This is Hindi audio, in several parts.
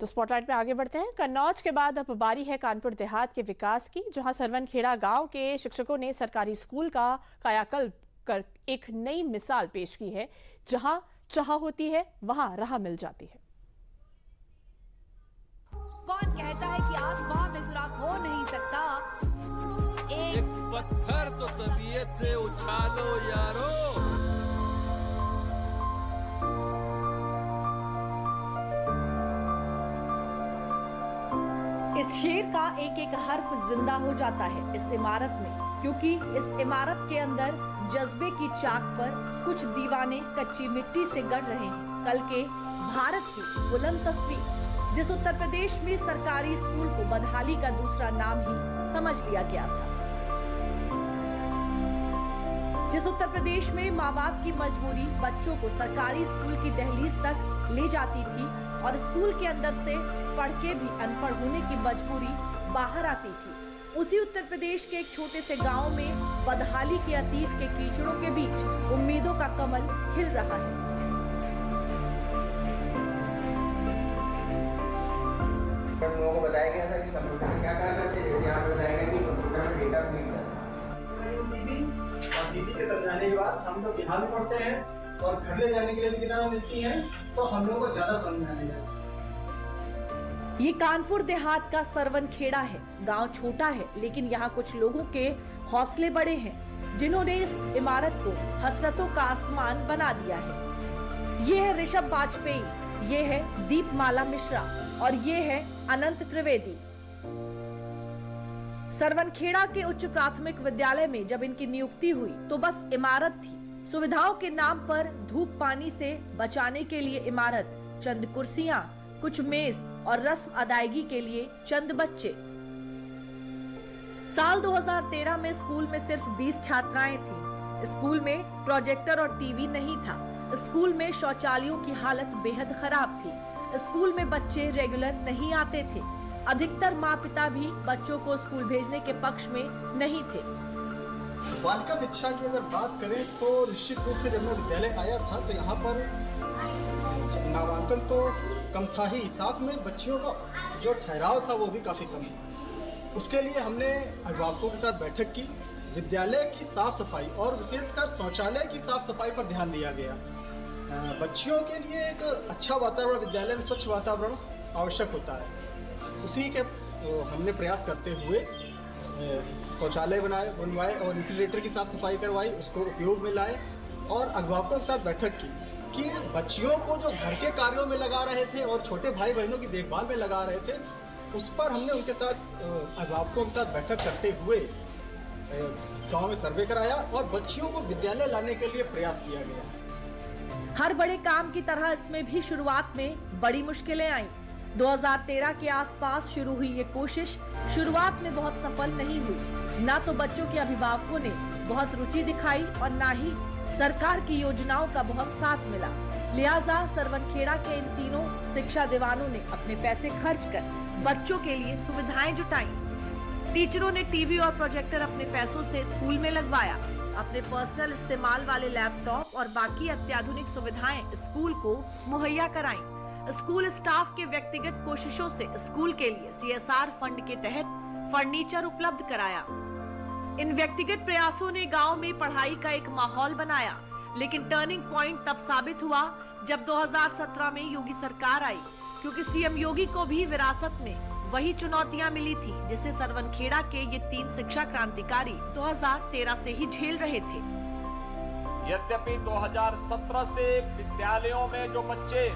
तो स्पॉटलाइट में आगे बढ़ते हैं। कन्नौज के बाद अब बारी है कानपुर देहात के विकास की, जहां सरवनखेड़ा गांव के शिक्षकों ने सरकारी स्कूल का कायाकल्प कर एक नई मिसाल पेश की है। जहां चाह होती है वहां राह मिल जाती है। कौन कहता है कि आसमां में सुराख हो नहीं सकता? एक पत्थर तो तबीयत से उछालो यारो। इस शेर का एक एक हर्फ जिंदा हो जाता है इस इमारत में, क्योंकि इस इमारत के अंदर जज्बे की चाक पर कुछ दीवाने कच्ची मिट्टी से गढ़ रहे हैं कल के भारत की बुलंद तस्वीर। जिस उत्तर प्रदेश में सरकारी स्कूल को बदहाली का दूसरा नाम ही समझ लिया गया था, जिस उत्तर प्रदेश में माँ बाप की मजबूरी बच्चों को सरकारी स्कूल की दहलीज तक ले जाती थी और स्कूल के अंदर से पढ़ के भी अनपढ़ होने की मजबूरी बाहर आती थी, उसी उत्तर प्रदेश के एक छोटे से गांव में बदहाली के अतीत के कीचड़ों के बीच उम्मीदों का कमल खिल रहा है। लोगों को बताया गया था कि कंप्यूटर में क्या काम करते हैं, जैसे यहाँ पे बताया गया कि कंप्यूटर में डेटा फीड और दीदी के समझाने के बाद हम लोग यहाँ भी पढ़ते हैं और घर ले जाने के लिए भी किताबें मिलती हैं, तो हम लोगों को ज्यादा समझ में आने लगा। ये कानपुर देहात का सरवनखेड़ा है। गांव छोटा है, लेकिन यहाँ कुछ लोगों के हौसले बड़े हैं, जिन्होंने इस इमारत को हसरतों का आसमान बना दिया है। ये है ऋषभ वाजपेयी, ये है दीपमाला मिश्रा और ये है अनंत त्रिवेदी। सरवनखेड़ा के उच्च प्राथमिक विद्यालय में जब इनकी नियुक्ति हुई तो बस इमारत थी। सुविधाओं के नाम पर धूप पानी से बचाने के लिए इमारत, चंद कुर्सियां, कुछ मेज और रस्म अदायगी के लिए चंद बच्चे। साल 2013 में स्कूल में सिर्फ 20 छात्राएं थीं। स्कूल में प्रोजेक्टर और टीवी नहीं था। स्कूल में शौचालयों की हालत बेहद खराब थी। स्कूल में बच्चे रेगुलर नहीं आते थे। अधिकतर माँ पिता भी बच्चों को स्कूल भेजने के पक्ष में नहीं थे। बालिका शिक्षा की अगर बात करें तो निश्चित रूप से जब मैं विद्यालय आया था तो यहाँ पर नामांकन तो कम था ही, साथ में बच्चियों का जो ठहराव था वो भी काफ़ी कम था। उसके लिए हमने अभिभावकों के साथ बैठक की। विद्यालय की साफ सफाई और विशेषकर शौचालय की साफ सफाई पर ध्यान दिया गया। बच्चियों के लिए एक अच्छा वातावरण, विद्यालय में स्वच्छ वातावरण आवश्यक होता है। उसी के हमने प्रयास करते हुए शौचालय बनवाए और इंसिनरेटर की साफ सफाई करवाई, उसको उपयोग में लाए और अभिभावकों के साथ बैठक की कि बच्चियों को जो घर के कार्यों में लगा रहे थे और छोटे भाई बहनों की देखभाल में लगा रहे थे, उस पर हमने उनके साथ अभिभावकों के साथ बैठक करते हुए गांव में सर्वे कराया और बच्चियों को विद्यालय लाने के लिए प्रयास किया गया। हर बड़े काम की तरह इसमें भी शुरुआत में बड़ी मुश्किलें आईं। 2013 के आसपास शुरू हुई ये कोशिश शुरुआत में बहुत सफल नहीं हुई। ना तो बच्चों के अभिभावकों ने बहुत रुचि दिखाई और ना ही सरकार की योजनाओं का बहुत साथ मिला। लिहाजा सरवनखेड़ा के इन तीनों शिक्षा दीवानों ने अपने पैसे खर्च कर बच्चों के लिए सुविधाएं जुटाई। टीचरों ने टीवी और प्रोजेक्टर अपने पैसों से स्कूल में लगवाया। अपने पर्सनल इस्तेमाल वाले लैपटॉप और बाकी अत्याधुनिक सुविधाएं स्कूल को मुहैया कराई। स्कूल स्टाफ के व्यक्तिगत कोशिशों से स्कूल के लिए CSR फंड के तहत फर्नीचर उपलब्ध कराया। इन व्यक्तिगत प्रयासों ने गांव में पढ़ाई का एक माहौल बनाया, लेकिन टर्निंग पॉइंट तब साबित हुआ जब 2017 में योगी सरकार आई, क्योंकि CM योगी को भी विरासत में वही चुनौतियां मिली थी जिसे सरवनखेड़ा के ये 3 शिक्षा क्रांतिकारी 2013 से ही झेल रहे थे। यद्यपि 2017 से विद्यालयों में जो बच्चे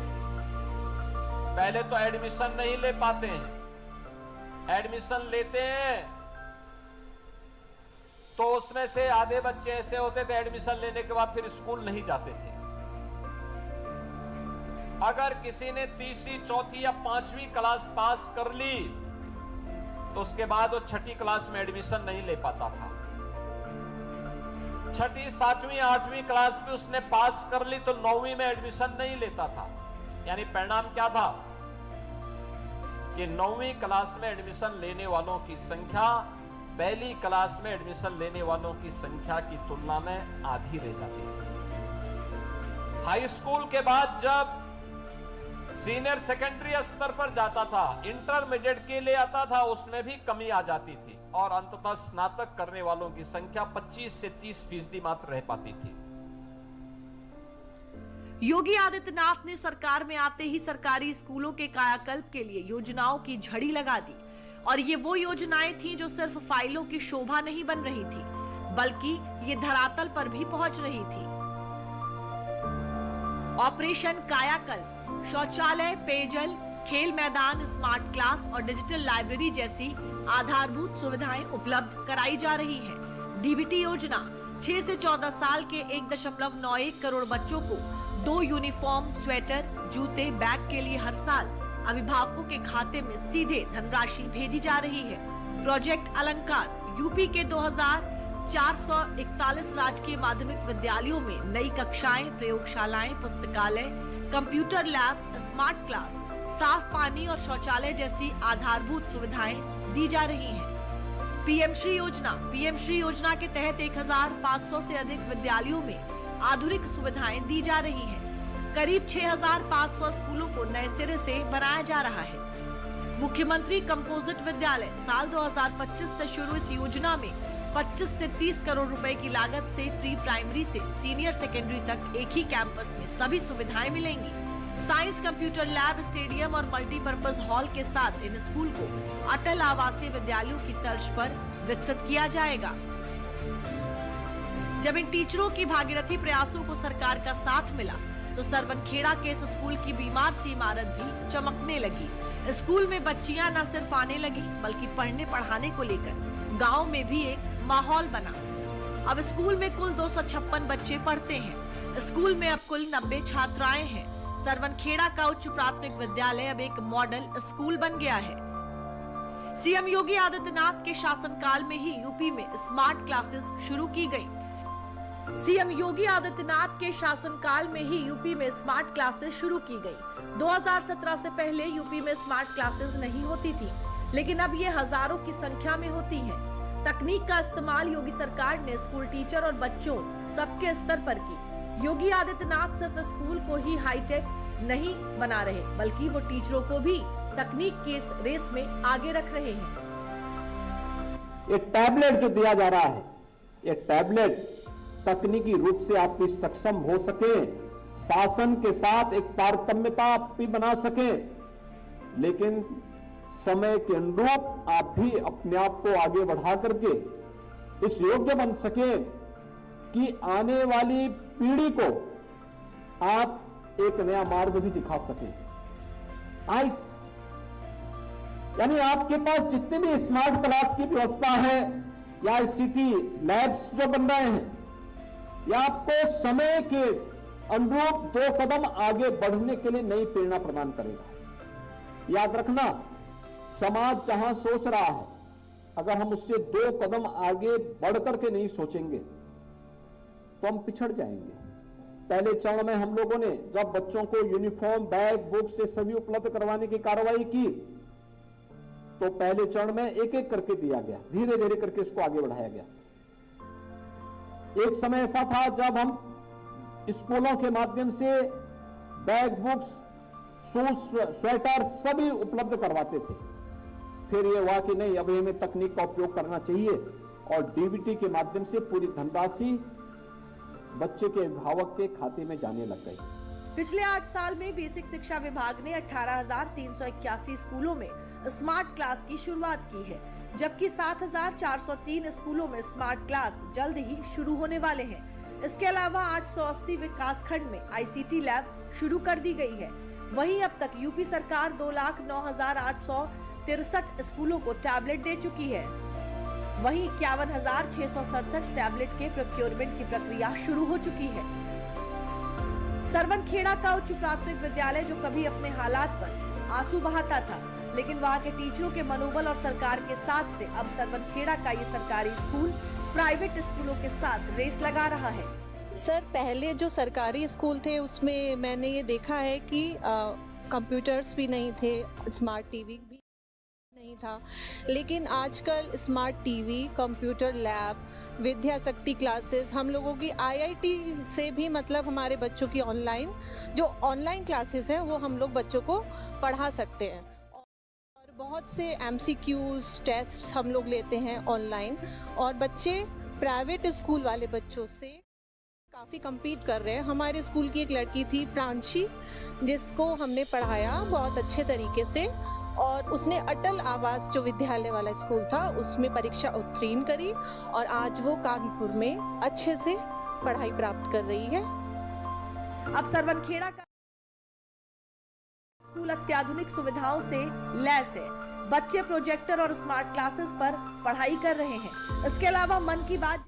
पहले तो एडमिशन नहीं ले पाते हैं, एडमिशन लेते हैं तो उसमें से आधे बच्चे ऐसे होते थे एडमिशन लेने के बाद फिर स्कूल नहीं जाते थे। अगर किसी ने तीसरी, चौथी या 5वीं क्लास पास कर ली तो उसके बाद वो 6ठी क्लास में एडमिशन नहीं ले पाता था। 6ठी, 7वीं, 8वीं क्लास भी उसने पास कर ली तो 9वीं में एडमिशन नहीं लेता था। यानी परिणाम क्या था कि 9वीं क्लास में एडमिशन लेने वालों की संख्या पहली क्लास में एडमिशन लेने वालों की संख्या की तुलना में आधी रह जाती है। हाई स्कूल के बाद जब सीनियर सेकेंडरी स्तर पर जाता था, इंटरमीडिएट के लिए आता था, उसमें भी कमी आ जाती थी और अंततः स्नातक करने वालों की संख्या 25 से 30% मात्र रह पाती थी। योगी आदित्यनाथ ने सरकार में आते ही सरकारी स्कूलों के कायाकल्प के लिए योजनाओं की झड़ी लगा दी और ये वो योजनाएं थीं जो सिर्फ फाइलों की शोभा नहीं बन रही थी, बल्कि ये धरातल पर भी पहुंच रही थी। ऑपरेशन कायाकल्प शौचालय, पेयजल, खेल मैदान, स्मार्ट क्लास और डिजिटल लाइब्रेरी जैसी आधारभूत सुविधाएं उपलब्ध कराई जा रही हैं। डीबीटी योजना 6 से 14 साल के 1.91 करोड़ बच्चों को 2 यूनिफॉर्म, स्वेटर, जूते, बैग के लिए हर साल अभिभावकों के खाते में सीधे धनराशि भेजी जा रही है। प्रोजेक्ट अलंकार यूपी के 2441 राजकीय माध्यमिक विद्यालयों में नई कक्षाएं, प्रयोगशालाएं, पुस्तकालय, कंप्यूटर लैब, स्मार्ट क्लास, साफ पानी और शौचालय जैसी आधारभूत सुविधाएं दी जा रही हैं। पीएम श्री योजना के तहत 1500 से अधिक विद्यालयों में आधुनिक सुविधाएं दी जा रही हैं। करीब 6500 स्कूलों को नए सिरे से बनाया जा रहा है। मुख्यमंत्री कंपोजिट विद्यालय साल 2025 से शुरू इस योजना में 25 से 30 करोड़ रुपए की लागत से प्री प्राइमरी से सीनियर सेकेंडरी तक एक ही कैंपस में सभी सुविधाएं मिलेंगी। साइंस, कंप्यूटर लैब, स्टेडियम और मल्टीपर्पज हॉल के साथ इन स्कूल को अटल आवासीय विद्यालयों की तर्ज पर विकसित किया जाएगा। जब इन टीचरों की भागीरथी प्रयासों को सरकार का साथ मिला तो सरवनखेड़ा के इस स्कूल की बीमार सी इमारत भी चमकने लगी। स्कूल में बच्चियां न सिर्फ आने लगी बल्कि पढ़ने पढ़ाने को लेकर गांव में भी एक माहौल बना। अब स्कूल में कुल 256 बच्चे पढ़ते हैं। स्कूल में अब कुल 90 छात्राएं हैं। सरवनखेड़ा का उच्च प्राथमिक विद्यालय अब एक मॉडल स्कूल बन गया है। सीएम योगी आदित्यनाथ के शासनकाल में ही यूपी में स्मार्ट क्लासेस शुरू की गई। सीएम योगी आदित्यनाथ के शासनकाल में ही यूपी में स्मार्ट क्लासेस शुरू की गई। 2017 से पहले यूपी में स्मार्ट क्लासेस नहीं होती थी, लेकिन अब ये हजारों की संख्या में होती हैं। तकनीक का इस्तेमाल योगी सरकार ने स्कूल टीचर और बच्चों सबके स्तर पर की। योगी आदित्यनाथ सिर्फ स्कूल को ही हाईटेक नहीं बना रहे, बल्कि वो टीचरों को भी तकनीक के इस रेस में आगे रख रहे हैं। ये टैबलेट जो दिया जा रहा है, ये टैबलेट तकनीकी रूप से आप भी सक्षम हो सके, शासन के साथ एक तारतम्यता भी बना सके, लेकिन समय के अनुरूप आप भी अपने आप को आगे बढ़ा करके इस योग्य बन सके कि आने वाली पीढ़ी को आप एक नया मार्ग भी दिखा सके। यानी आपके पास जितने भी स्मार्ट क्लास की व्यवस्था है या ICT लैब्स जो बन रहे हैं, या आपको समय के अनुरूप 2 कदम आगे बढ़ने के लिए नई प्रेरणा प्रदान करेगा। याद रखना, समाज जहां सोच रहा है, अगर हम उससे 2 कदम आगे बढ़ करके नहीं सोचेंगे तो हम पिछड़ जाएंगे। पहले चरण में हम लोगों ने जब बच्चों को यूनिफॉर्म, बैग, बुक से सभी उपलब्ध करवाने की कार्रवाई की, तो पहले चरण में एक एक करके दिया गया, धीरे धीरे करके इसको आगे बढ़ाया गया। एक समय ऐसा था जब हम स्कूलों के माध्यम से बैग, बुक्स, शूज, स्वेटर सभी उपलब्ध करवाते थे। फिर ये हुआ कि नहीं, अभी हमें तकनीक का उपयोग करना चाहिए और डीबीटी के माध्यम से पूरी धनराशि बच्चे के अभिभावक के खाते में जाने लग गई। पिछले 8 साल में बेसिक शिक्षा विभाग ने 18,381 स्कूलों में स्मार्ट क्लास की शुरुआत की है, जबकि 7,403 स्कूलों में स्मार्ट क्लास जल्द ही शुरू होने वाले हैं। इसके अलावा 880 विकासखंड में ICT लैब शुरू कर दी गई है। वहीं अब तक यूपी सरकार 2,09,863 स्कूलों को टैबलेट दे चुकी है। वहीं 51,667 टैबलेट के प्रोक्योरमेंट की प्रक्रिया शुरू हो चुकी है। सरवनखेड़ा का उच्च प्राथमिक विद्यालय जो कभी अपने हालात पर आंसू बहाता था, लेकिन वहाँ के टीचरों के मनोबल और सरकार के साथ से अब सरवनखेड़ा का ये सरकारी स्कूल प्राइवेट स्कूलों के साथ रेस लगा रहा है। सर, पहले जो सरकारी स्कूल थे उसमें मैंने ये देखा है कि कंप्यूटर्स भी नहीं थे, स्मार्ट टीवी भी नहीं था, लेकिन आजकल स्मार्ट टीवी, कंप्यूटर लैब, विद्या शक्ति क्लासेस, हम लोगों की आईआईटी से भी मतलब हमारे बच्चों की ऑनलाइन क्लासेस हैं वो हम लोग बच्चों को पढ़ा सकते हैं। और बहुत से एमसीक्यूज टेस्ट हम लोग लेते हैं ऑनलाइन, और बच्चे प्राइवेट स्कूल वाले बच्चों से काफ़ी कम्पीट कर रहे हैं। हमारे स्कूल की एक लड़की थी प्रांशी, जिसको हमने पढ़ाया बहुत अच्छे तरीके से, और उसने अटल आवास जो विद्यालय वाला स्कूल था उसमें परीक्षा उत्तीर्ण करी, और आज वो कानपुर में अच्छे से पढ़ाई प्राप्त कर रही है। अब सरवनखेड़ा का स्कूल अत्याधुनिक सुविधाओं से लैस है। बच्चे प्रोजेक्टर और स्मार्ट क्लासेस पर पढ़ाई कर रहे हैं। इसके अलावा मन की बात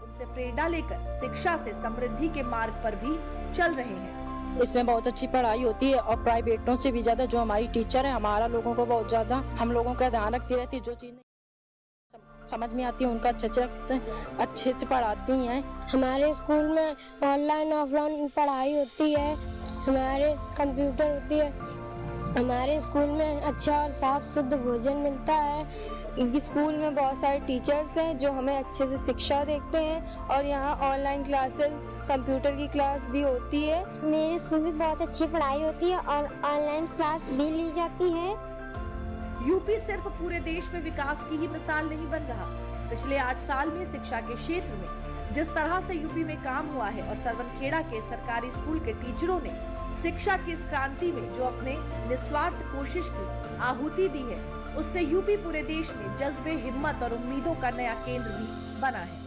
उनसे प्रेरणा लेकर शिक्षा से समृद्धि के मार्ग पर भी चल रहे हैं। इसमें बहुत अच्छी पढ़ाई होती है, और प्राइवेटों से भी ज्यादा जो हमारी टीचर है हमारा लोगों को बहुत ज्यादा हम लोगों का ध्यान रखती रहती है। जो चीज समझ में आती है उनका अच्छे से पढ़ाती हैं। हमारे स्कूल में ऑनलाइन ऑफलाइन पढ़ाई होती है, हमारे कंप्यूटर होती है, हमारे स्कूल में अच्छा और साफ शुद्ध भोजन मिलता है। स्कूल में बहुत सारे टीचर्स हैं जो हमें अच्छे से शिक्षा देते हैं, और यहाँ ऑनलाइन क्लासेस, कंप्यूटर की क्लास भी होती है। मेरे स्कूल में बहुत अच्छी पढ़ाई होती है और ऑनलाइन क्लास भी ली जाती है। यूपी सिर्फ पूरे देश में विकास की ही मिसाल नहीं बन रहा। पिछले 8 साल में शिक्षा के क्षेत्र में जिस तरह से यूपी में काम हुआ है, और सरवनखेड़ा के सरकारी स्कूल के टीचरों ने शिक्षा की इस क्रांति में जो अपने निस्वार्थ कोशिश की आहुति दी है, उससे यूपी पूरे देश में जज्बे, हिम्मत और उम्मीदों का नया केंद्र भी बना है।